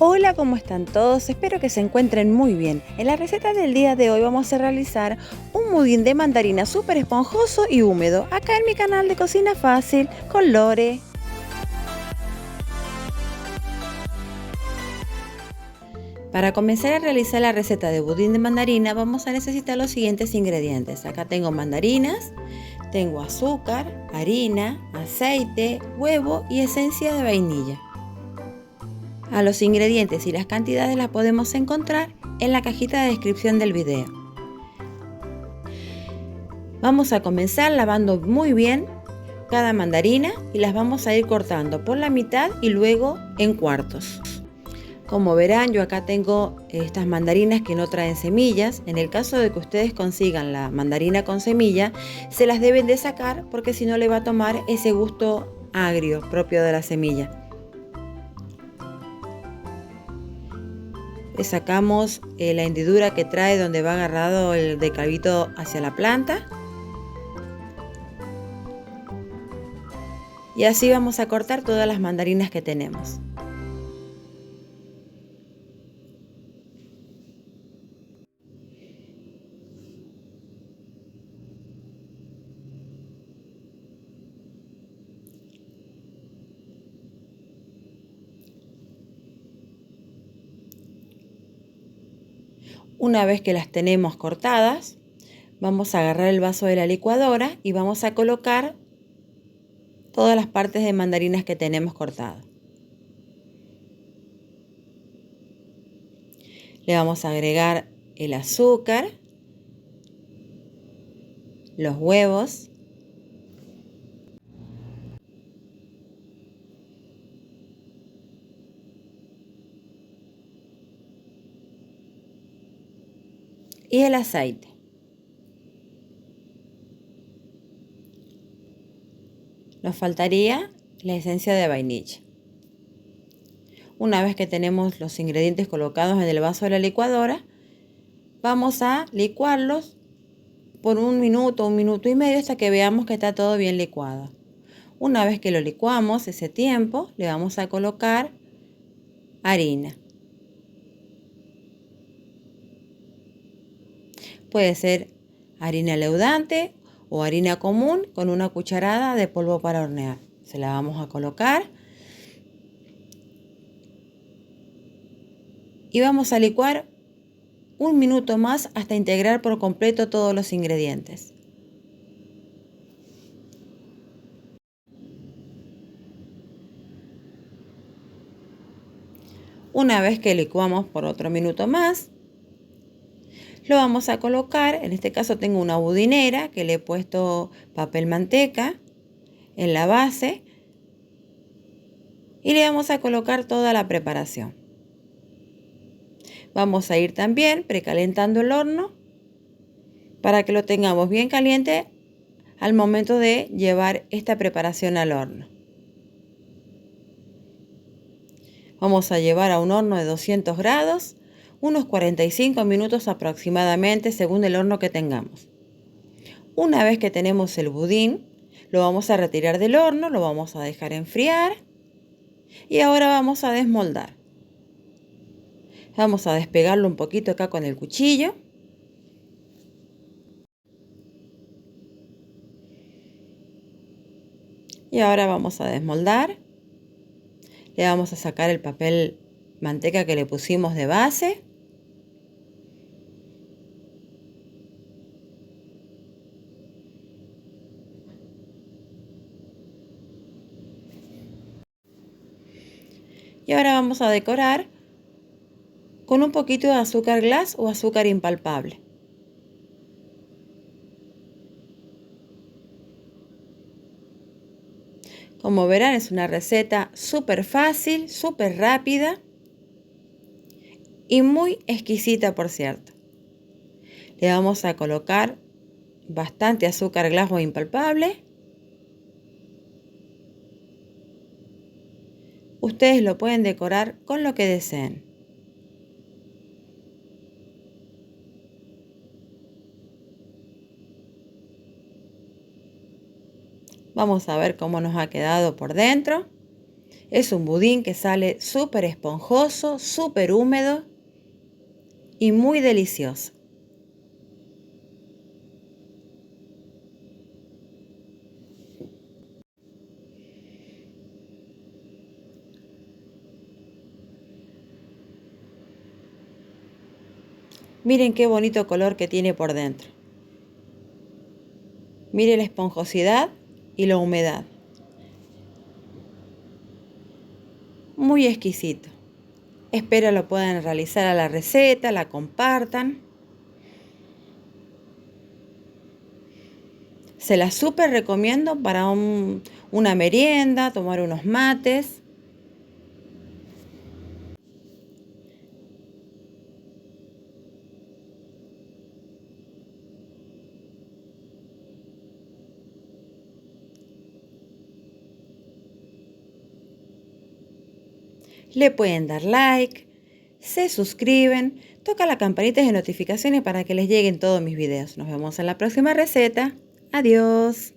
Hola, ¿cómo están todos? Espero que se encuentren muy bien. En la receta del día de hoy vamos a realizar un budín de mandarina súper esponjoso y húmedo, acá en mi canal de Cocina Fácil con Lore. Para comenzar a realizar la receta de budín de mandarina vamos a necesitar los siguientes ingredientes. Acá tengo mandarinas, tengo azúcar, harina, aceite, huevo y esencia de vainilla. A los ingredientes y las cantidades las podemos encontrar en la cajita de descripción del video. Vamos a comenzar lavando muy bien cada mandarina y las vamos a ir cortando por la mitad y luego en cuartos. Como verán, yo acá tengo estas mandarinas que no traen semillas. En el caso de que ustedes consigan la mandarina con semilla, se las deben de sacar porque si no le va a tomar ese gusto agrio propio de la semilla. Le sacamos la hendidura que trae donde va agarrado el decalvito hacia la planta. Y así vamos a cortar todas las mandarinas que tenemos. Una vez que las tenemos cortadas, vamos a agarrar el vaso de la licuadora y vamos a colocar todas las partes de mandarinas que tenemos cortadas. Le vamos a agregar el azúcar, los huevos, y el aceite. Nos faltaría la esencia de vainilla. Una vez que tenemos los ingredientes colocados en el vaso de la licuadora, vamos a licuarlos por un minuto y medio hasta que veamos que está todo bien licuado. Una vez que lo licuamos, ese tiempo, le vamos a colocar harina. Puede ser harina leudante o harina común con una cucharada de polvo para hornear. Se la vamos a colocar y vamos a licuar un minuto más hasta integrar por completo todos los ingredientes. Una vez que licuamos por otro minuto más, lo vamos a colocar, en este caso tengo una budinera que le he puesto papel manteca en la base y le vamos a colocar toda la preparación. Vamos a ir también precalentando el horno para que lo tengamos bien caliente al momento de llevar esta preparación al horno. Vamos a llevar a un horno de 200 grados, unos 45 minutos aproximadamente según el horno que tengamos. Una vez que tenemos el budín, lo vamos a retirar del horno, lo vamos a dejar enfriar y ahora vamos a desmoldar. Vamos a despegarlo un poquito acá con el cuchillo. Y ahora vamos a desmoldar. Le vamos a sacar el papel manteca que le pusimos de base. Y ahora vamos a decorar con un poquito de azúcar glass o azúcar impalpable. Como verán, es una receta súper fácil, súper rápida y muy exquisita, por cierto. Le vamos a colocar bastante azúcar glass o impalpable. Ustedes lo pueden decorar con lo que deseen. Vamos a ver cómo nos ha quedado por dentro. Es un budín que sale súper esponjoso, súper húmedo y muy delicioso. Miren qué bonito color que tiene por dentro. Miren la esponjosidad y la humedad. Muy exquisito. Espero lo puedan realizar a la receta, la compartan. Se la súper recomiendo para una merienda, tomar unos mates. Le pueden dar like, se suscriben, toca la campanita de notificaciones para que les lleguen todos mis videos. Nos vemos en la próxima receta. Adiós.